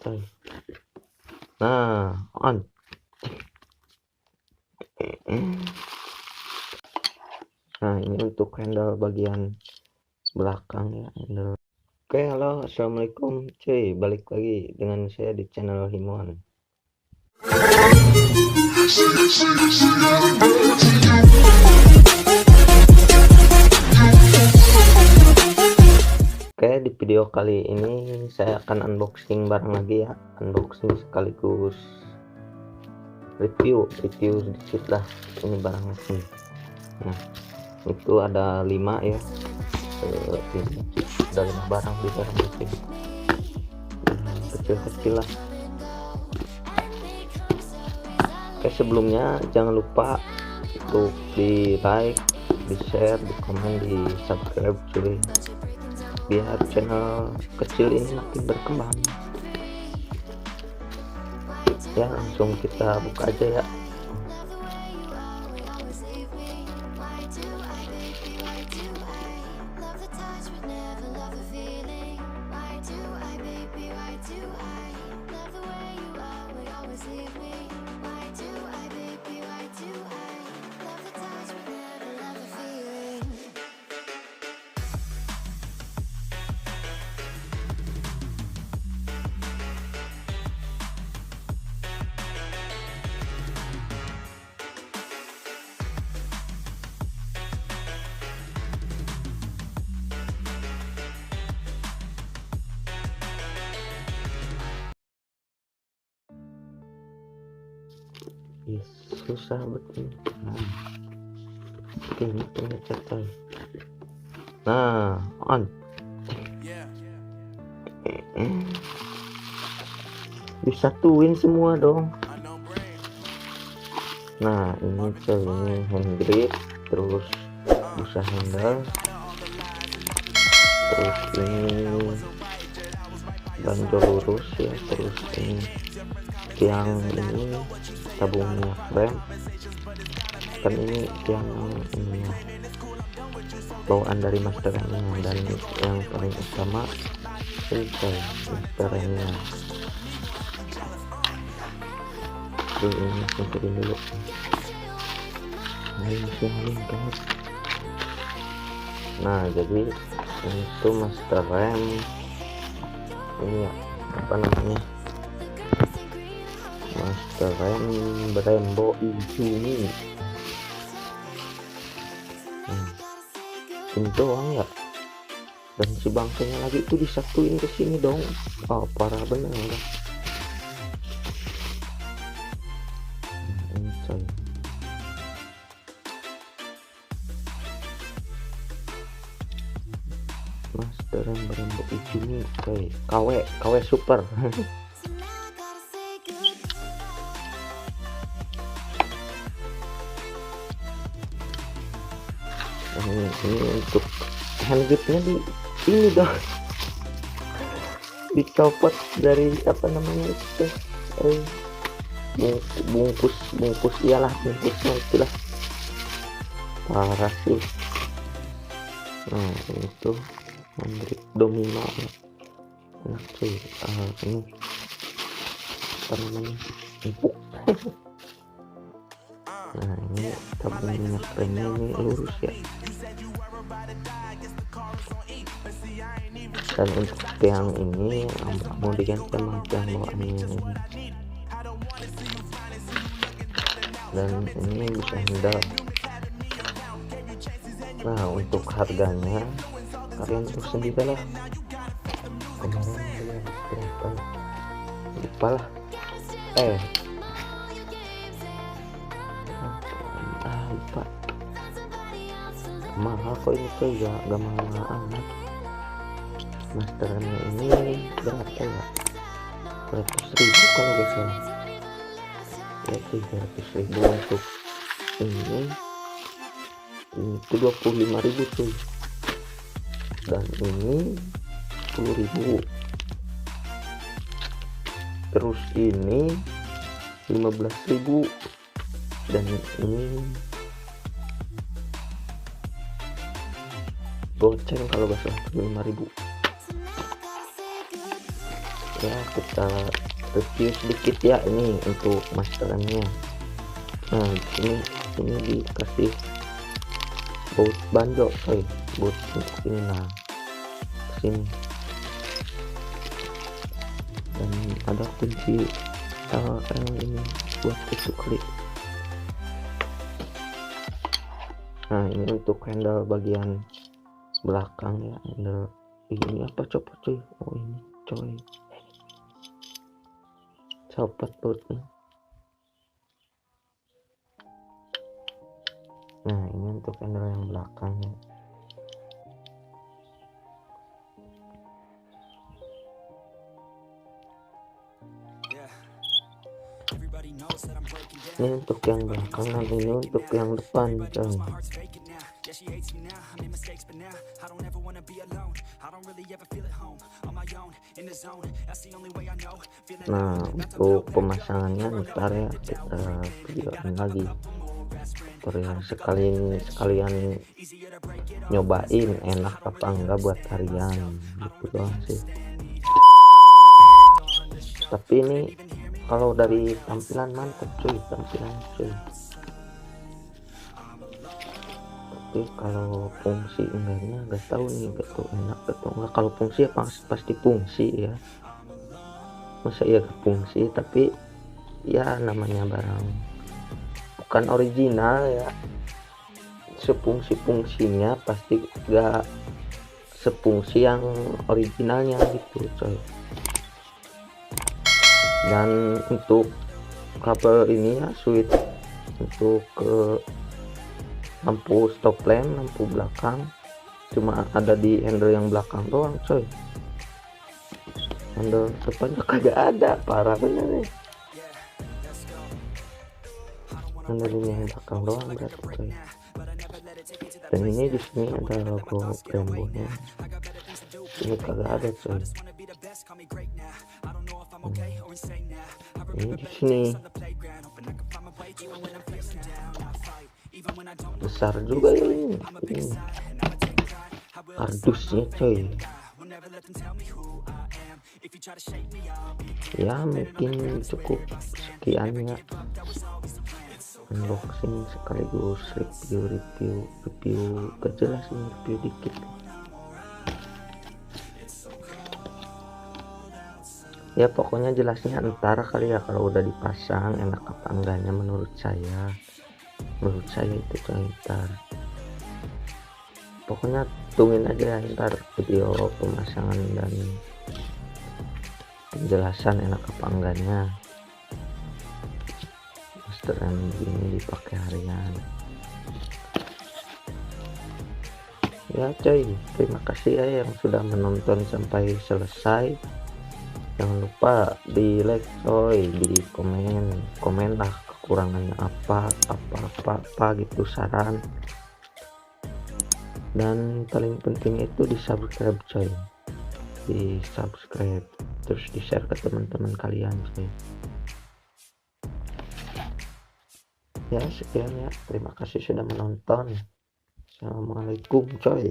coy. Nah, on. Nah, ini untuk handle bagian belakang ya, handle. Oke, halo, assalamualaikum cuy, balik lagi dengan saya di channel Himuan. Oke, di video kali ini saya akan unboxing barang lagi ya, unboxing sekaligus review sedikit lah ini barang ini. Nah, itu ada 5 ya, ini ada 5 barang di barang ini, kecil-kecil lah. Oke, sebelumnya jangan lupa untuk di like, di share, di komen, di subscribe cuy, biar channel kecil ini makin berkembang ya. Langsung kita buka aja ya. Yes, susah betul. Nah, ini ternyata coy. Nah, on. Disatuin semua dong. Nah, ini coy, ini hand grip, terus busa handle, terus ini banjo lurus ya, terus ini tiang, ini tabung minyak rem, kan ini tiang ini ya, bawaan dari masterannya. Dan yang paling utama ini coy, masterannya. Ini singkirin dulu. Nah, jadi ini tuh master rem ini ya, apa namanya, master rem Brembo Izumi. Ini doang ya, dan si bangkainya lagi itu disatuin ke sini dong. Oh, parah bener ya. Ini coy. Master rem Brembo Izumi coy, KW super. Ini untuk hand gripnya di ini dong, dicopot dari apa namanya itu, bungkus iyalah, bungkusnya itulah, parah sih. Nah, ini tuh hand grip domino ya. Nah cuy, ini apa namanya, empuk. Nah, ini tabung minyak remnya ini lurus ya. Dan untuk tiang ini mau diganti sama tiang bawaannya ini. Dan ini bisa handle. Nah, untuk harganya kalian tuh sendiri lah. Kemarin berapa? Lupa lah. Lupa. Mahal kok ini tuh, gak mahal amat. Masterannya ini berapa ya, 100.000 kalau gak salah ya, 300.000. untuk ini itu 25.000 tuh, dan ini 10.000, terus ini 15.000, dan ini goceng kalau gak salah 5.000. Ya kita review sedikit ya ini untuk masterannya. Nah ini dikasih boot Banjo, boot untuk ini. Nah sini dan ada kunci ini buat itu klik. Nah ini untuk handle bagian belakang ya, handle ini apa coba cuy, oh ini coy copot bootnya. Nah ini untuk handle yang belakang ya. Ini untuk yang belakang, dan ini untuk yang depan coy. Nah untuk pemasangannya ntar ya kita videoin lagi sekalian nyobain enak apa enggak buat harian gitu doang sih. Tapi ini kalau dari tampilan mantap cuy, tampilan cuy. Tapi kalau fungsi enggaknya nggak tahu nih, nggak tahu enak atau enggak. Kalau fungsi ya pasti fungsi ya, masa ya fungsi, tapi ya namanya barang bukan original ya, fungsinya pasti gak sefungsi yang originalnya gitu coy. Dan untuk kabel ini ya switch untuk ke lampu stop lamp, lampu belakang cuma ada di handle yang belakang doang coy. Handle depannya kagak ada, parah bener nih. Handle ini yang belakang doang berarti coy. Dan ini di sini ada logo Brembo nya, ini kagak ada coy. Ini di sini besar juga ya ini kardusnya coy. Ya mungkin cukup sekian ya unboxing sekaligus review gak jelas nih, review dikit ya. Pokoknya jelasnya ntar kali ya kalau udah dipasang enak apa enggaknya menurut saya itu coy. Ntar pokoknya tungguin aja ya ntar video pemasangan dan penjelasan enak apa enggaknya masteran ini dipakai harian ya coy. Terima kasih ya yang sudah menonton sampai selesai. Jangan lupa di like coy, di komen lah kekurangannya apa gitu, saran, dan paling penting itu di subscribe coy, di subscribe terus di share ke teman-teman kalian coy. Ya sekian ya, terima kasih sudah menonton. Assalamualaikum coy.